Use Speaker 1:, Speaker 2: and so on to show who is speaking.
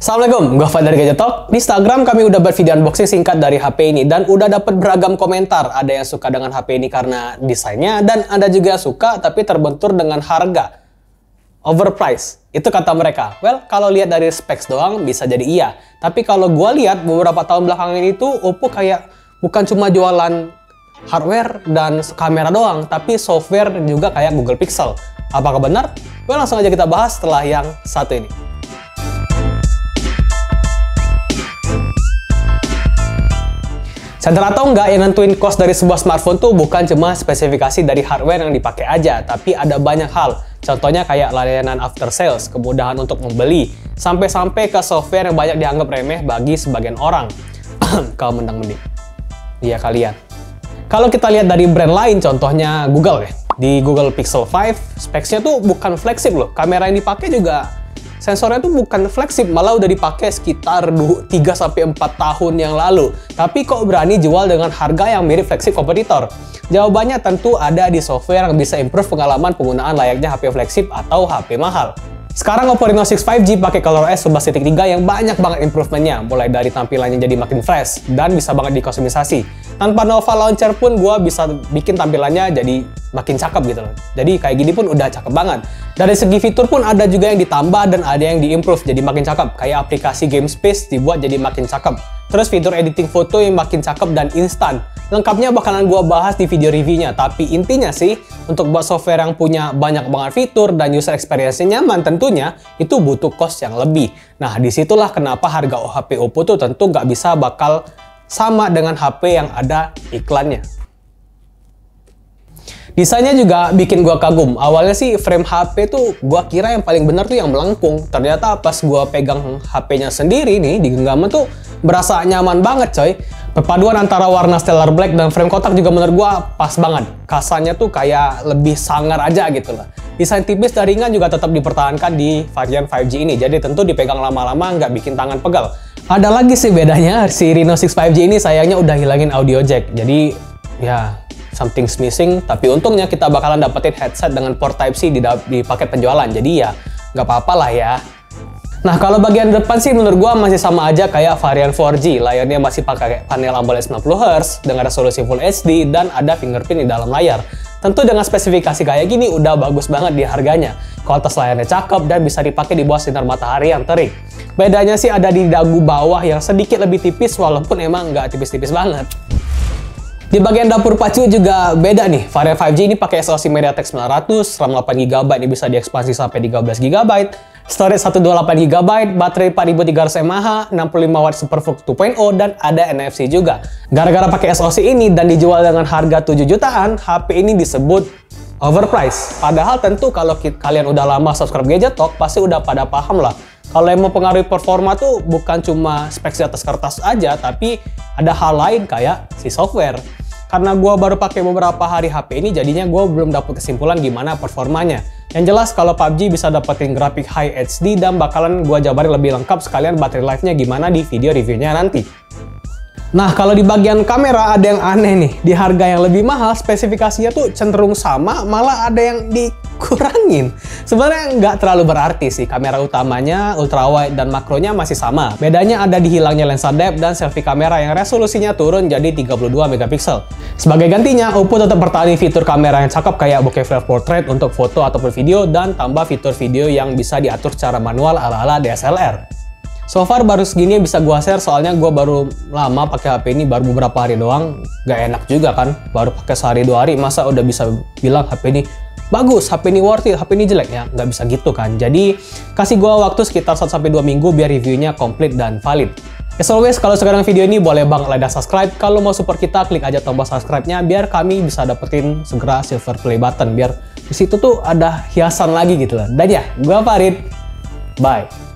Speaker 1: Assalamualaikum, gue Fadil dari Gadget Talk. Di Instagram kami udah buat video unboxing singkat dari HP ini dan udah dapat beragam komentar. Ada yang suka dengan HP ini karena desainnya dan ada juga yang suka tapi terbentur dengan harga overpriced. Itu kata mereka. Well, kalau lihat dari specs doang bisa jadi iya. Tapi kalau gue lihat beberapa tahun belakangan ini tuh Oppo kayak bukan cuma jualan hardware dan kamera doang, tapi software juga kayak Google Pixel. Apakah benar? Well, langsung aja kita bahas setelah yang satu ini. Sadar atau enggak, yang nentuin cost dari sebuah smartphone tuh bukan cuma spesifikasi dari hardware yang dipakai aja, tapi ada banyak hal. Contohnya kayak layanan after sales, kemudahan untuk membeli, sampai-sampai ke software yang banyak dianggap remeh bagi sebagian orang. Kalau mendang-mending. Iya kalian. Kalau kita lihat dari brand lain, contohnya Google ya. Di Google Pixel 5, specs-nya tuh bukan flagship loh. Kamera yang dipakai juga sensornya tuh bukan flagship, malah udah dipakai sekitar 3-4 tahun yang lalu. Tapi kok berani jual dengan harga yang mirip flagship kompetitor? Jawabannya tentu ada di software yang bisa improve pengalaman penggunaan layaknya HP flagship atau HP mahal. Sekarang Oppo Reno6 5G pakai ColorOS 11.3 yang banyak banget improvementnya, mulai dari tampilannya jadi makin fresh dan bisa banget dikustomisasi. Tanpa Nova Launcher pun gue bisa bikin tampilannya jadi makin cakep gitu loh. Jadi kayak gini pun udah cakep banget. Dari segi fitur pun ada juga yang ditambah dan ada yang diimprove jadi makin cakep. Kayak aplikasi Game Space dibuat jadi makin cakep. Terus fitur editing foto yang makin cakep dan instan. Lengkapnya bakalan gue bahas di video reviewnya. Tapi intinya sih, untuk buat software yang punya banyak banget fitur dan user experience-nya nyaman tentunya, itu butuh cost yang lebih. Nah, disitulah kenapa harga HP Oppo tuh tentu nggak bisa bakal sama dengan HP yang ada iklannya. Desainnya juga bikin gua kagum. Awalnya sih frame HP tuh gua kira yang paling benar tuh yang melengkung. Ternyata pas gua pegang HP-nya sendiri nih di genggaman tuh berasa nyaman banget coy. Perpaduan antara warna stellar black dan frame kotak juga menurut gua pas banget. Kasarnya tuh kayak lebih sangar aja gitu lah. Desain tipis dan ringan juga tetap dipertahankan di varian 5G ini. Jadi tentu dipegang lama-lama nggak bikin tangan pegal. Ada lagi sih bedanya, si Reno6 5G ini sayangnya udah hilangin audio jack. Jadi ya something's missing, tapi untungnya kita bakalan dapetin headset dengan port Type-C di paket penjualan. Jadi ya nggak apa-apa lah ya. Nah, kalau bagian depan sih menurut gua masih sama aja kayak varian 4G. Layarnya masih pakai panel AMOLED 90Hz dengan resolusi Full HD dan ada fingerprint di dalam layar. Tentu dengan spesifikasi kayak gini udah bagus banget di harganya. Kualitas layarnya cakep dan bisa dipakai di bawah sinar matahari yang terik. Bedanya sih ada di dagu bawah yang sedikit lebih tipis walaupun emang nggak tipis-tipis banget. Di bagian dapur pacu juga beda nih. Varian 5G ini pakai SoC MediaTek 900, RAM 8GB ini bisa diekspansi sampai 13GB, storage 128GB, baterai 4300 mAh, 65W SuperVOOC 2.0 dan ada NFC juga. Gara-gara pakai SoC ini dan dijual dengan harga 7 jutaan, HP ini disebut overpriced. Padahal tentu kalau kalian udah lama subscribe Gadget Talk pasti udah pada paham lah. Kalau yang mempengaruhi performa tuh bukan cuma spek di atas kertas aja, tapi ada hal lain kayak si software. Karena gue baru pakai beberapa hari HP ini, jadinya gue belum dapet kesimpulan gimana performanya. Yang jelas kalau PUBG bisa dapetin grafik High HD dan bakalan gue jabarin lebih lengkap sekalian baterai life-nya gimana di video reviewnya nanti. Nah, kalau di bagian kamera ada yang aneh nih. Di harga yang lebih mahal, spesifikasinya tuh cenderung sama, malah ada yang dikurangin. Sebenarnya nggak terlalu berarti sih. Kamera utamanya, ultrawide, dan makronya masih sama. Bedanya ada di hilangnya lensa depth dan selfie kamera yang resolusinya turun jadi 32 megapiksel. Sebagai gantinya, Oppo tetap pertahanin fitur kamera yang cakep kayak bokeh flash portrait untuk foto ataupun video dan tambah fitur video yang bisa diatur secara manual ala-ala DSLR. So far baru segini yang bisa gua share soalnya gua baru lama pakai HP ini, baru beberapa hari doang. Gak enak juga kan, baru pakai sehari 2 hari masa udah bisa bilang HP ini bagus, HP ini worth it, HP ini jelek ya, nggak bisa gitu kan. Jadi kasih gua waktu sekitar 1-2 minggu biar reviewnya komplit dan valid. As always, kalau sekarang video ini boleh banget like dan subscribe. Kalau mau support kita, klik aja tombol subscribe-nya biar kami bisa dapetin segera silver play button. Biar di situ tuh ada hiasan lagi gitu lah. Dan ya, gua Farid. Bye.